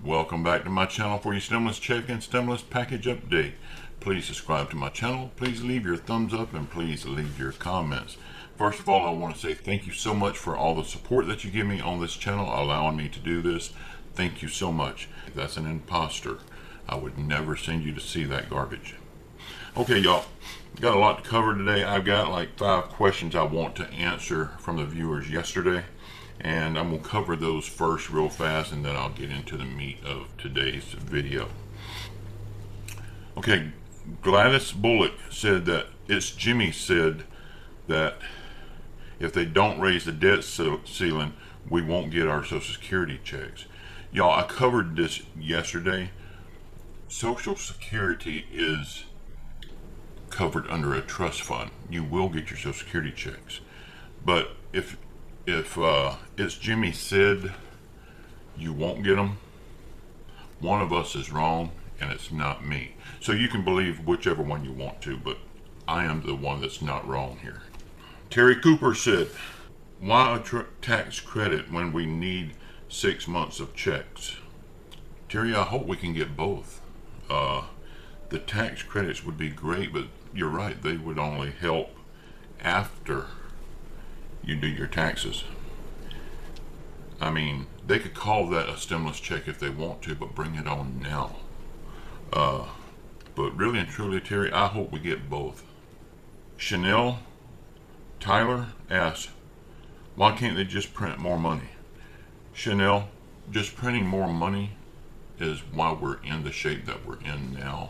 Welcome back to my channel for your stimulus check and stimulus package update. Please subscribe to my channel. Please leave your thumbs up and please leave your comments. First of all, I want to say thank you so much for all the support that you give me on this channel, allowing me to do this. Thank you so much. That's an imposter. I would never send you to see that garbage. Okay, y'all, got a lot to cover today. I've got like 5 questions I want to answer from the viewers yesterday, and I'm going to cover those first real fast, and then I'll get into the meat of today's video. Okay, Gladys Bullock said that Jimmy said that if they don't raise the debt ceiling, we won't get our Social Security checks. Y'all, I covered this yesterday. Social Security is covered under a trust fund. You will get your Social Security checks, but if it's Jimmy said you won't get them, one of us is wrong and it's not me. So you can believe whichever one you want to, but I am the one that's not wrong here. Terry Cooper said, why a tax credit when we need 6 months of checks? Terry, I hope we can get both. The tax credits would be great, but you're right, they would only help after you do your taxes. I mean, they could call that a stimulus check if they want to, but bring it on now. But really and truly, Terry, I hope we get both. Chanel Tyler asks, why can't they just print more money? Chanel, just printing more money is why we're in the shape that we're in now.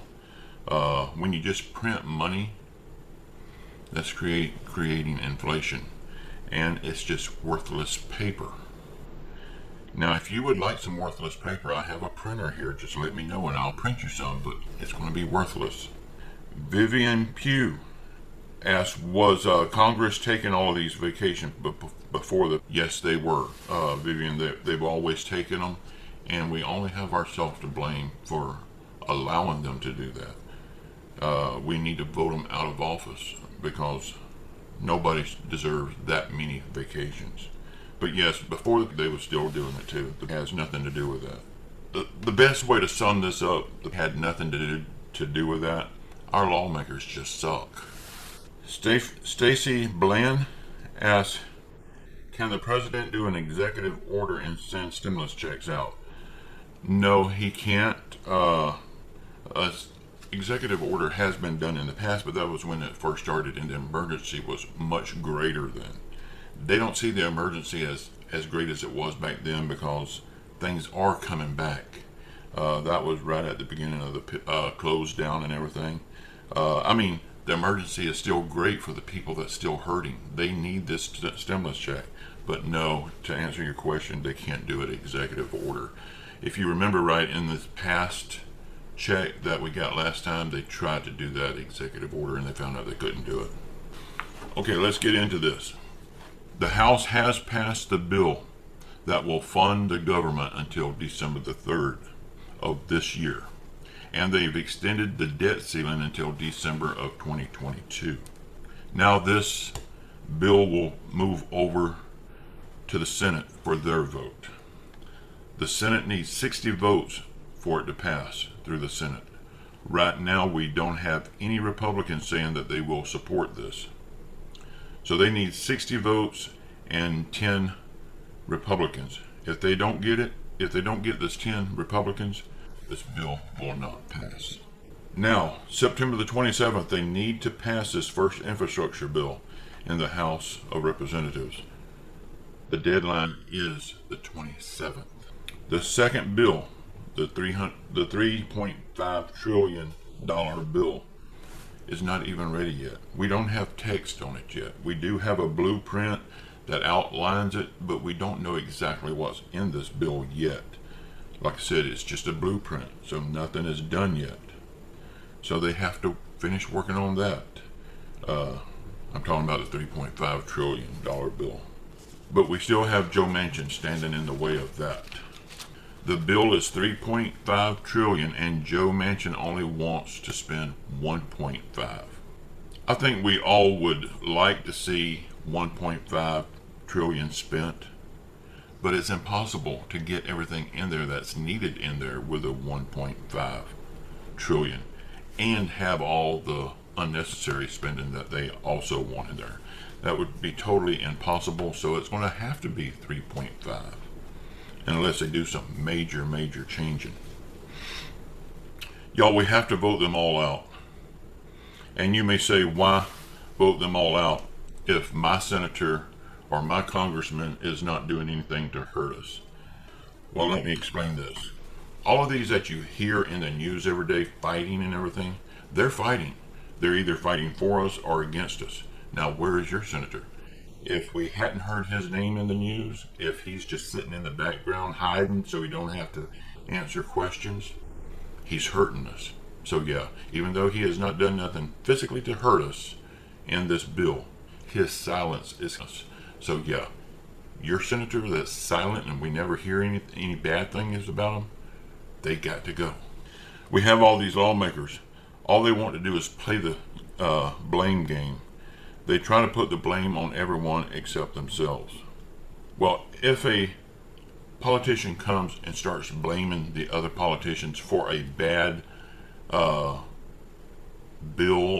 When you just print money, that's creating inflation, and it's just worthless paper. Now, if you would like some worthless paper, I have a printer here. Just let me know and I'll print you some, but it's going to be worthless. Vivian Pugh asked, was Congress taking all of these vacations before the... Yes, they were. Vivian, they've always taken them, and we only have ourselves to blame for allowing them to do that. We need to vote them out of office because nobody deserves that many vacations. But yes, before they were still doing it too. It has nothing to do with that. The best way to sum this up, it had nothing to do with that. Our lawmakers just suck. Stacy Bland asks, can the president do an executive order and send stimulus checks out? No, he can't. Executive order has been done in the past, but that was when it first started, and the emergency was much greater then. They don't see the emergency as great as it was back then because things are coming back. That was right at the beginning of the close down and everything. I mean, the emergency is still great for the people that's still hurting. They need this stimulus check. But no, to answer your question, they can't do it executive order. If you remember right, in this past check that we got last time, they tried to do that executive order and they found out they couldn't do it. Okay, let's get into this. The House has passed the bill that will fund the government until December the 3rd of this year. And they've extended the debt ceiling until December of 2022. Now this bill will move over to the Senate for their vote. The Senate needs 60 votes for it to pass through the Senate. Right now, we don't have any Republicans saying that they will support this. So they need 60 votes and 10 Republicans. If they don't get it, if they don't get this 10 Republicans, this bill will not pass. Now, September the 27th, they need to pass this first infrastructure bill in the House of Representatives. The deadline is the 27th. The second bill, the $3.5 trillion bill, is not even ready yet. We don't have text on it yet. We do have a blueprint that outlines it, but we don't know exactly what's in this bill yet. Like I said, it's just a blueprint, so nothing is done yet. So they have to finish working on that. I'm talking about the $3.5 trillion bill. But we still have Joe Manchin standing in the way of that. The bill is $3.5 trillion and Joe Manchin only wants to spend $1.5. I think we all would like to see $1.5 trillion spent, but it's impossible to get everything in there that's needed in there with a 1.5 trillion and have all the unnecessary spending that they also want in there. That would be totally impossible, so it's going to have to be 3.5 unless they do some major changing. Y'all, we have to vote them all out. And you may say, why vote them all out if my senator or my congressman is not doing anything to hurt us? Well, let me explain this. All of these that you hear in the news every day fighting and everything, they're fighting. They're either fighting for us or against us. Now, where is your senator? If we hadn't heard his name in the news, if he's just sitting in the background hiding so he don't have to answer questions, he's hurting us. So yeah, even though he has not done nothing physically to hurt us in this bill, his silence is us. So yeah, your senator that's silent and we never hear any bad things about him, they got to go. We have all these lawmakers. All they want to do is play the blame game. They try to put the blame on everyone except themselves. Well, if a politician comes and starts blaming the other politicians for a bad bill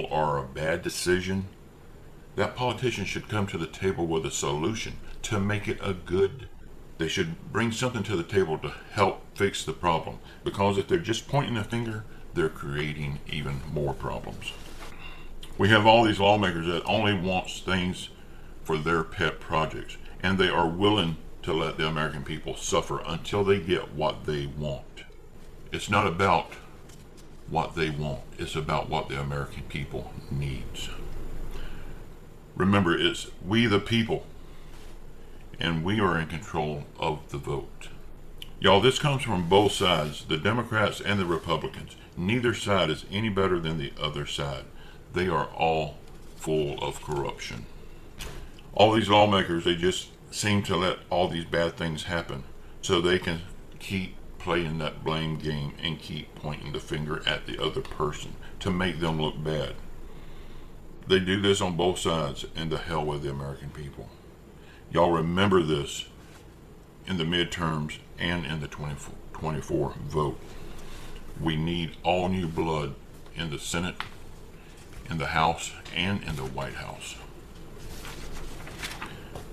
or a bad decision, that politician should come to the table with a solution to make it a good. They should bring something to the table to help fix the problem, because if they're just pointing a finger, they're creating even more problems. We have all these lawmakers that only wants things for their pet projects, and they are willing to let the American people suffer until they get what they want. It's not about what they want, it's about what the American people needs. Remember, it's we the people, and we are in control of the vote. Y'all, this comes from both sides, the Democrats and the Republicans. Neither side is any better than the other side. They are all full of corruption. All these lawmakers, they just seem to let all these bad things happen so they can keep playing that blame game and keep pointing the finger at the other person to make them look bad. They do this on both sides, and to hell with the American people. Y'all remember this in the midterms and in the 2024 vote. We need all new blood in the Senate, in the House, and in the White House,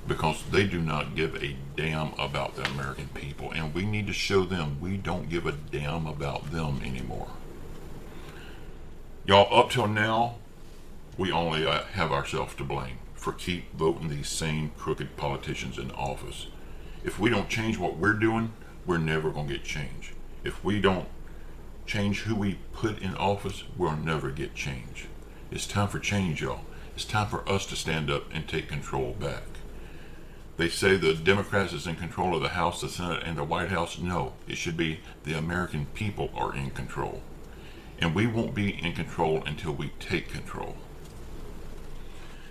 because they do not give a damn about the American people, and we need to show them we don't give a damn about them anymore. Y'all, up till now, we only have ourselves to blame for keep voting these same crooked politicians in office. If we don't change what we're doing, we're never going to get change. If we don't change who we put in office, we'll never get change. It's time for change, y'all. It's time for us to stand up and take control back. They say the Democrats is in control of the House, the Senate, and the White House. No, it should be the American people are in control. And we won't be in control until we take control.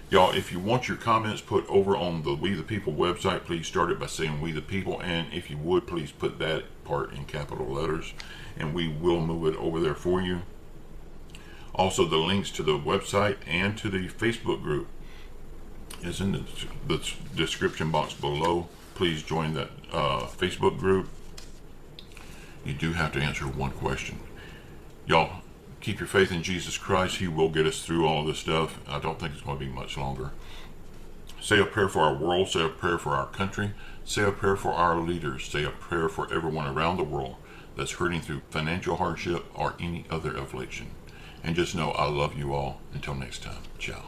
Y'all, if you want your comments put over on the We the People website, please start it by saying We the People, and if you would, please put that part in capital letters, and we will move it over there for you. Also, the links to the website and to the Facebook group is in the description box below. Please join that Facebook group. You do have to answer one question. Y'all, keep your faith in Jesus Christ. He will get us through all of this stuff. I don't think it's going to be much longer. Say a prayer for our world. Say a prayer for our country. Say a prayer for our leaders. Say a prayer for everyone around the world that's hurting through financial hardship or any other affliction. And just know I love you all. Until next time. Ciao.